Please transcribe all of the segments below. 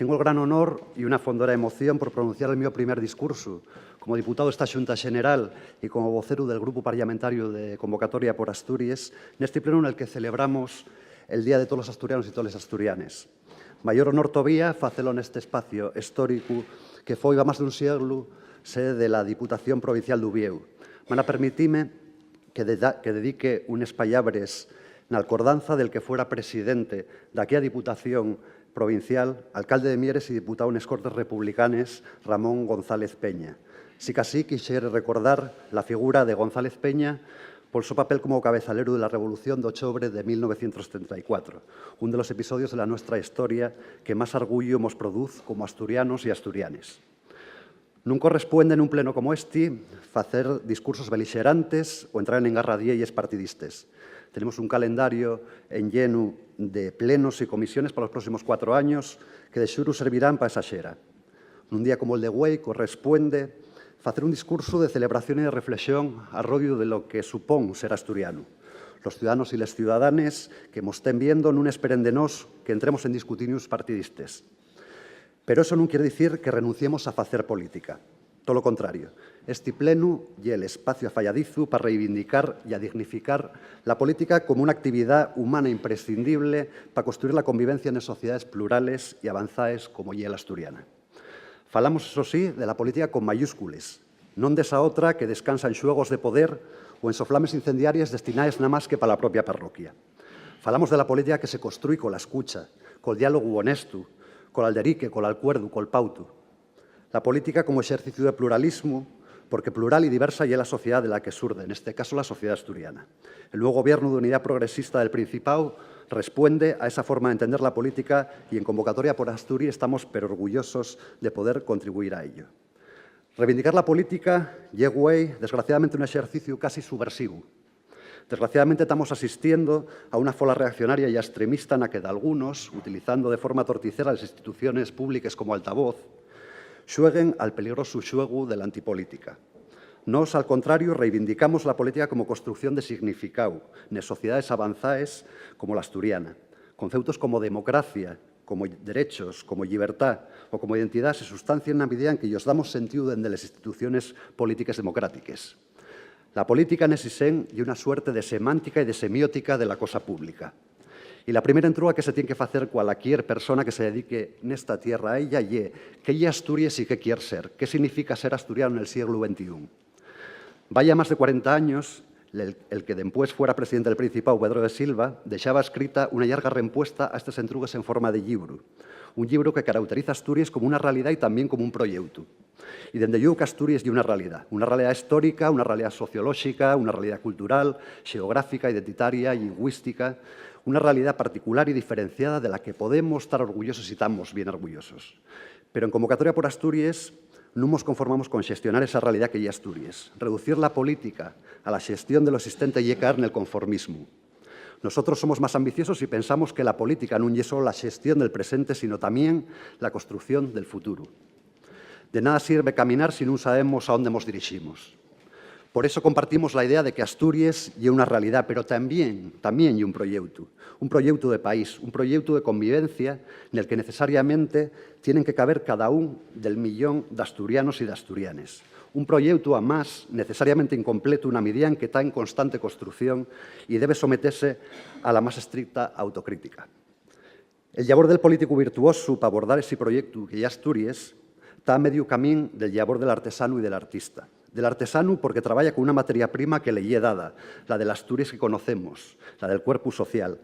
Tengo el gran honor y una fondora emoción por pronunciar el meu primer discurso como diputado desta Xunta Xeneral e como vocero del Grupo Parlamentario de Convocatoria por Asturias neste pleno en el que celebramos el Día de todos os asturianos e todas as asturianes. Maior honor todavía facelo neste espacio histórico que foi a máis dun século sede de la Diputación Provincial de Uvieu. Mana permitime que dedique unes pallabres na alcordanza del que fuera presidente daquela Diputación Provincial, alcalde de Mieres e diputado nes Cortes Republicanes, Ramón González Peña. Si casi quixere recordar la figura de González Peña por su papel como cabezalero de la Revolución de Octubre de 1934, un de los episodios de la nuestra historia que más orgullo nos produce como asturianos y asturianes. Non corresponde en un pleno como este facer discursos beligerantes o entrar en engarradiellas partidistas. Tenemos un calendario en lleno de plenos y comisiones para los próximos 4 años que de xuro servirán para esa xera. Nun día como el de Güey corresponde facer un discurso de celebración y de reflexión a rodio de lo que supón ser asturiano. Los ciudadanos y les ciudadanes que mos estén viendo non esperen de nós que entremos en discutinios partidistas. Pero eso non quere dicir que renunciemos a facer política. Todo lo contrario. Este pleno é el espacio falladizo para reivindicar e a dignificar la política como una actividad humana imprescindible para construir la convivencia en sociedades plurales e avanzadas como é la asturiana. Falamos, eso sí, de la política con mayúscules, non desa outra que descansa en xuegos de poder ou en soflames incendiarias destinadas nada máis que para a propia parroquia. Falamos de la política que se construí cola escucha, col diálogo honesto, col alderique, col alcuerdo, col pauto. La política como exercicio de pluralismo, porque plural y diversa ya es la sociedad de la que surge, en este caso la sociedad asturiana. El nuevo Gobierno de Unidad Progresista del Principado responde a esa forma de entender la política y en Convocatoria por Asturias estamos pero orgullosos de poder contribuir a ello. Reivindicar la política llegó desgraciadamente, un ejercicio casi subversivo. Desgraciadamente estamos asistiendo a una fola reaccionaria y extremista en la que de algunos, utilizando de forma torticera las instituciones públicas como altavoz, xueguen al peligroso xuego de la antipolítica. Nos, al contrario, reivindicamos la política como construcción de significado en sociedades avanzadas como la asturiana. Conceptos como democracia, como derechos, como libertad o como identidad se sustancian en la medida en que ellos damos sentido desde las instituciones políticas democráticas. La política en ese sen y una suerte de semántica y de semiótica de la cosa pública. Y la primera entrúa que se tiene que hacer cualquier persona que se dedique en esta tierra a ella es ¿qué es Asturias y qué quiere ser? ¿Qué significa ser asturiano en el siglo XXI? Vaya más de 40 años, el que después fuera presidente del Principado, Pedro de Silva, dejaba escrita una larga respuesta a estos entrugues en forma de libro. Un libro que caracteriza a Asturias como una realidad y también como un proyecto. Y desde yo que Asturias y una realidad histórica, una realidad sociológica, una realidad cultural, geográfica, identitaria, lingüística, una realidad particular y diferenciada de la que podemos estar orgullosos y estamos bien orgullosos. Pero en Convocatoria por Asturias no nos conformamos con gestionar esa realidad que ya Asturias. Reducir la política a la gestión de lo existente y caer en el conformismo. Nosotros somos más ambiciosos y pensamos que la política no es solo la gestión del presente, sino también la construcción del futuro. De nada sirve caminar si no sabemos a dónde nos dirigimos. Por eso compartimos la idea de que Asturias es una realidad, pero también es un proyecto de país, un proyecto de convivencia en el que necesariamente tienen que caber cada uno del millón de asturianos y de asturianes. Un proyecto, además, necesariamente incompleto, una medida en que está en constante construcción y debe someterse a la más estricta autocrítica. El labor del político virtuoso para abordar ese proyecto que es Asturias está a medio camino del labor del artesano y del artista. Del artesano porque trabaja con una materia prima que le es dada, la de las Asturias que conocemos, la del cuerpo social.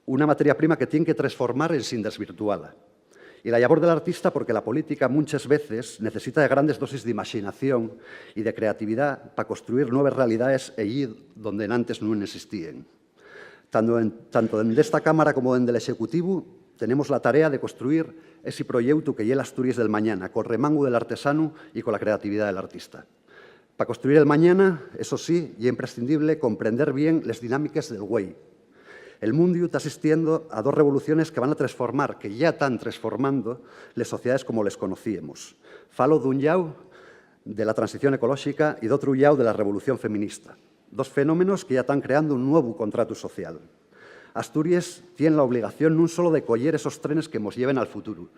Una materia prima que tiene que transformar sin desvirtuarla. Y la labor del artista porque la política muchas veces necesita de grandes dosis de imaginación y de creatividad para construir nuevas realidades allí donde antes no existían. Tanto en esta Cámara como en el Ejecutivo tenemos la tarea de construir ese proyecto que es el Asturias del mañana, con remango del artesano y con la creatividad del artista. Para construir el mañana, eso sí, es imprescindible comprender bien las dinámicas del güey. El mundo está asistiendo a dos revoluciones que van a transformar, que ya están transformando, las sociedades como les conocíamos. Falo d'un llau de la transición ecológica y de otro llau de la revolución feminista. Dos fenómenos que ya están creando un nuevo contrato social. Asturias tiene la obligación no solo de coller esos trenes que nos lleven al futuro,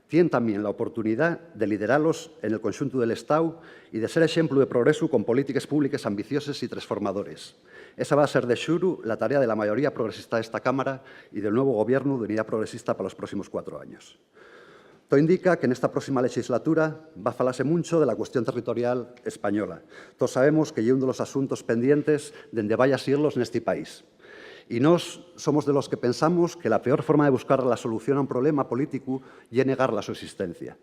tienen también la oportunidad de liderarlos en el conjunto del Estado y de ser ejemplo de progreso con políticas públicas ambiciosas y transformadores. Esa va a ser de xuru la tarea de la mayoría progresista de esta Cámara y del nuevo Gobierno de Unidad Progresista para los próximos 4 años. Todo indica que en esta próxima legislatura va a falarse mucho de la cuestión territorial española. Todos sabemos que es uno de los asuntos pendientes dende varios siglos en este país. Y nos somos de los que pensamos que la peor forma de buscar la solución a un problema político es negar la su existencia.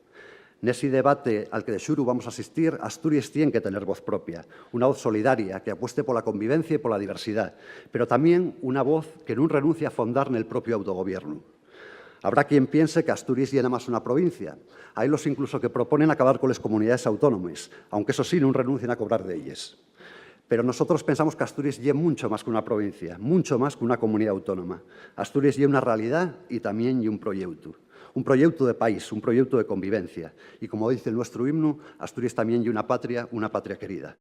En ese debate al que de xuru vamos a asistir, Asturias tiene que tener voz propia, una voz solidaria que apueste por la convivencia y por la diversidad, pero también una voz que no renuncie a fondar en el propio autogobierno. Habrá quien piense que Asturias llena más una provincia. Hay los incluso que proponen acabar con las comunidades autónomas, aunque eso sí, no renuncien a cobrar de ellas. Pero nosotros pensamos que Asturias es mucho más que una provincia, mucho más que una comunidad autónoma. Asturias es una realidad y también un proyecto de país, un proyecto de convivencia. Y como dice nuestro himno, Asturias también es una patria querida.